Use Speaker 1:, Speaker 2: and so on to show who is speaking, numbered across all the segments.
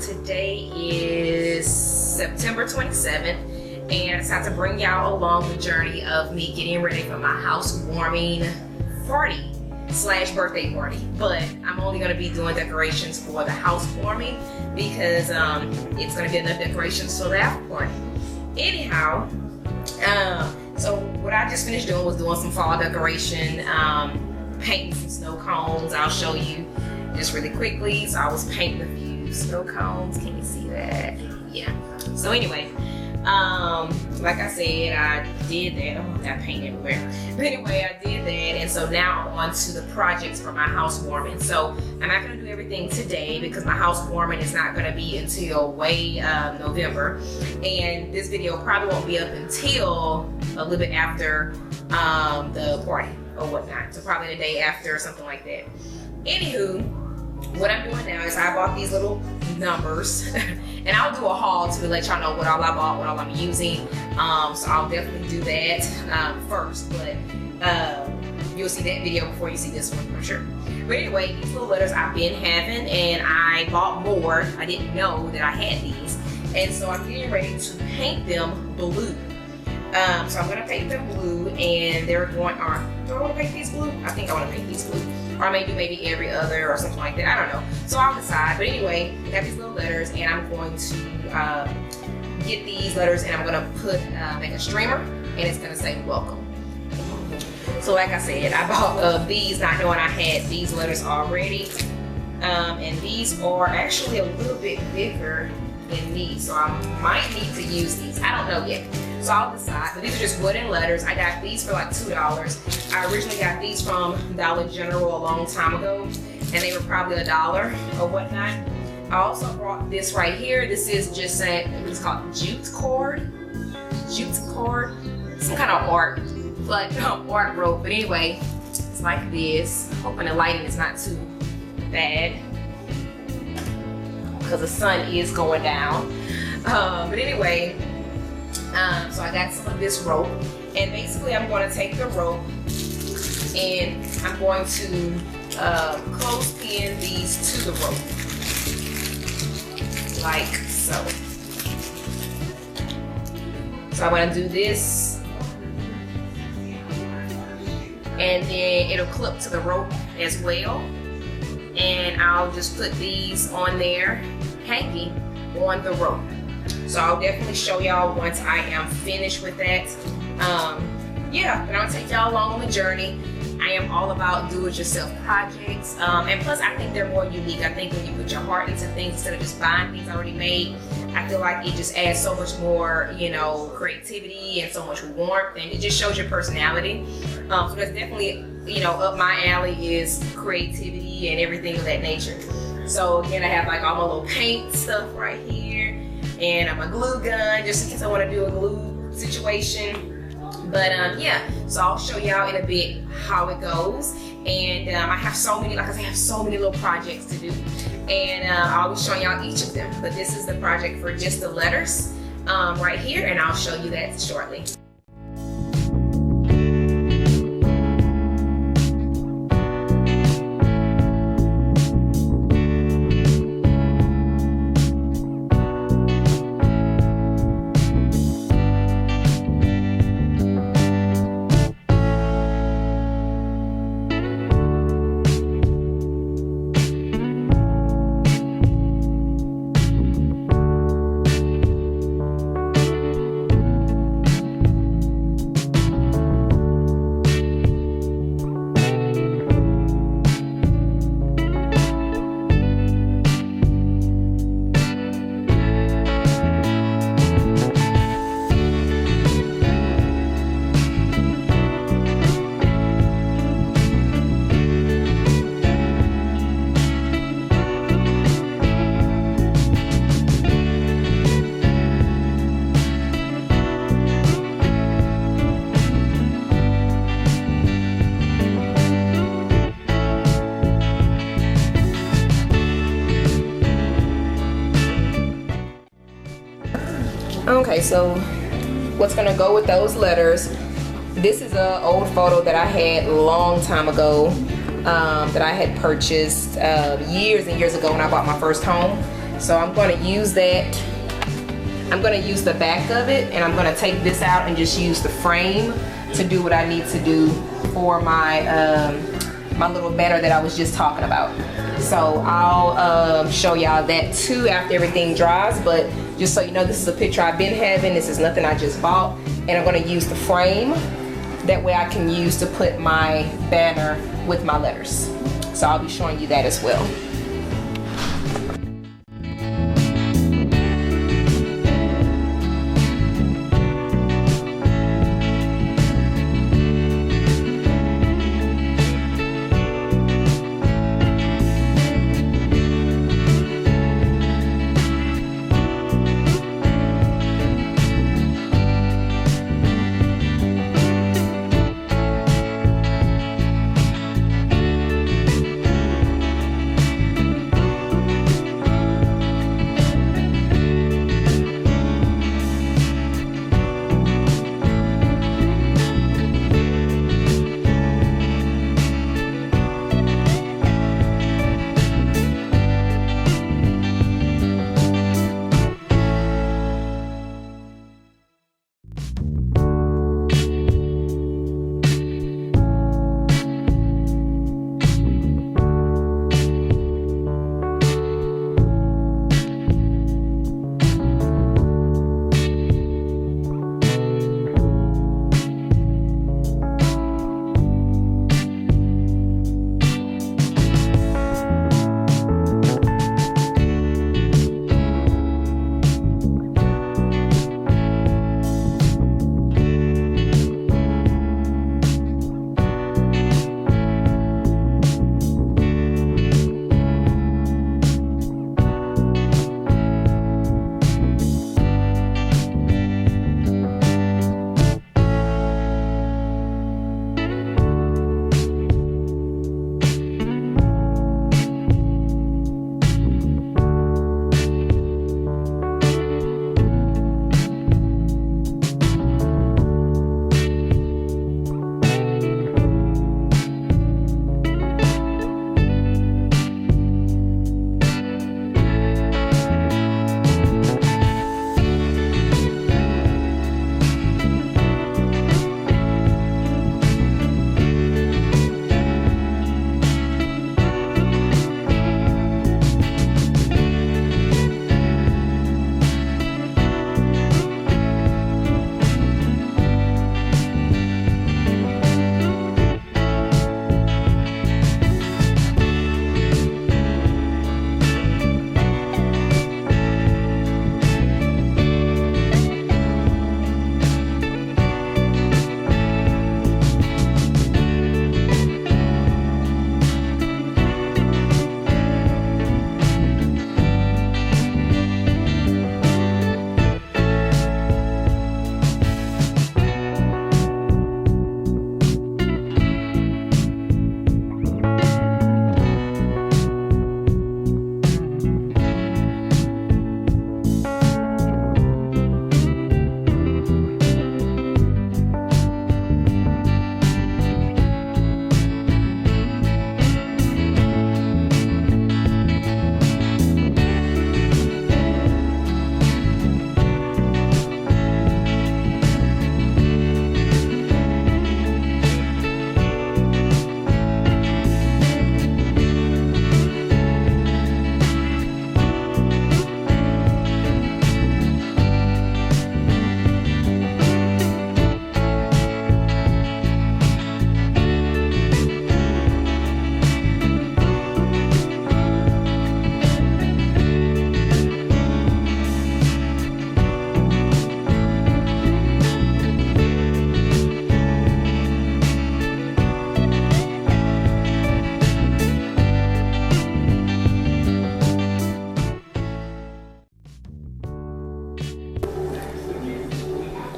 Speaker 1: today is September 27th, and it's time to bring y'all along the journey of me getting ready for my housewarming party slash birthday party. But I'm only going to be doing decorations for the housewarming because it's going to be enough decorations for the after party. Anyhow, so what I just finished doing was doing some fall decoration, painting some snow cones. I'll show you just really quickly. So I was painting a few snow cones. Can you see that? Yeah. So anyway, like I said, I did that. Oh, I got paint everywhere. But anyway, I did that, and so now I'm on to the projects for my housewarming. So I'm not gonna do everything today because my housewarming is not gonna be until way November, and this video probably won't be up until a little bit after the party or whatnot. So probably the day after or something like that. Anywho, what I'm doing now is I bought these little numbers and I'll do a haul to let y'all know what all I bought, what all I'm using. So I'll definitely do that first, but you'll see that video before you see this one for sure. But anyway, these little letters I've been having, and I bought more. I didn't know that I had these, and so I'm getting ready to paint them blue. So I'm gonna paint them blue, and they're going on. Do I want to paint these blue? I think I want to paint these blue. Or maybe every other or something like that. I don't know. So I'll decide. But anyway, I have these little letters, and I'm going to get these letters, and I'm gonna put make a streamer, and it's gonna say welcome. So like I said, I bought these not knowing I had these letters already. And these are actually a little bit bigger than these, so I might need to use these. I don't know yet. So I'll decide, but these are just wooden letters. I got these for like $2. I originally got these from Dollar General a long time ago, and they were probably $1 or whatnot. I also brought this right here. This is just it's called jute cord. Jute cord, some kind of art, like art rope. But anyway, it's like this. Hoping the lighting is not too bad because the sun is going down. But anyway. So I got some of this rope, and basically I'm going to take the rope and I'm going to close pin these to the rope, like so. So I'm going to do this, and then it'll clip to the rope as well, and I'll just put these on there hanging on the rope. So I'll definitely show y'all once I am finished with that. Yeah, but I'll take y'all along on the journey. I am all about do-it-yourself projects, and plus I think they're more unique. I think when you put your heart into things instead of just buying things already made, I feel like it just adds so much more, you know, creativity and so much warmth, and it just shows your personality. So that's definitely, you know, up my alley is creativity and everything of that nature. So again, I have like all my little paint stuff right here. And I'm a glue gun just in case I want to do a glue situation. But yeah, so I'll show y'all in a bit how it goes. And I have so many, like I said, I have so many little projects to do. And I'll be showing y'all each of them. But this is the project for just the letters right here, and I'll show you that shortly. Okay, so what's gonna go with those letters? This is an old photo that I had a long time ago that I had purchased years and years ago when I bought my first home. So I'm going to use that. I'm going to use the back of it, and I'm going to take this out and just use the frame to do what I need to do for my my little banner that I was just talking about. So I'll show y'all that too after everything dries, but just so you know, this is a picture I've been having. This is nothing I just bought, and I'm going to use the frame. That way I can use to put my banner with my letters. So I'll be showing you that as well.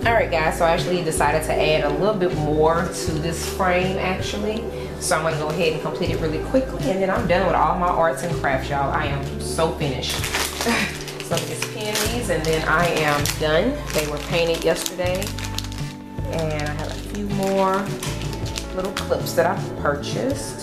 Speaker 1: Alright guys, so I actually decided to add a little bit more to this frame actually. So I'm going to go ahead and complete it really quickly, and then I'm done with all my arts and crafts, y'all. I am so finished. So let me just pin these and then I am done. They were painted yesterday. And I have a few more little clips that I purchased.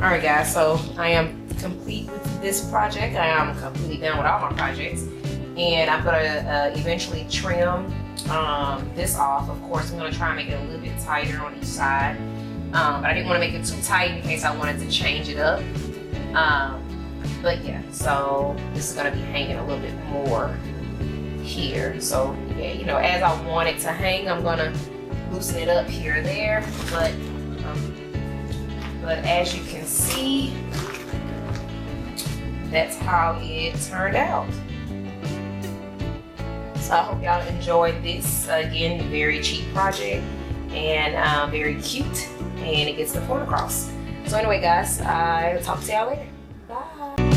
Speaker 1: All right, guys, so I am complete with this project. I am completely done with all my projects, and I'm gonna eventually trim this off. Of course, I'm gonna try and make it a little bit tighter on each side, but I didn't want to make it too tight in case I wanted to change it up. But yeah, so this is gonna be hanging a little bit more here. So yeah, you know, as I want it to hang, I'm gonna loosen it up here or there, but as you can see, that's how it turned out. So I hope y'all enjoyed this. Again, very cheap project and very cute, and it gets the point across. So anyway, guys, I'll talk to y'all later. Bye.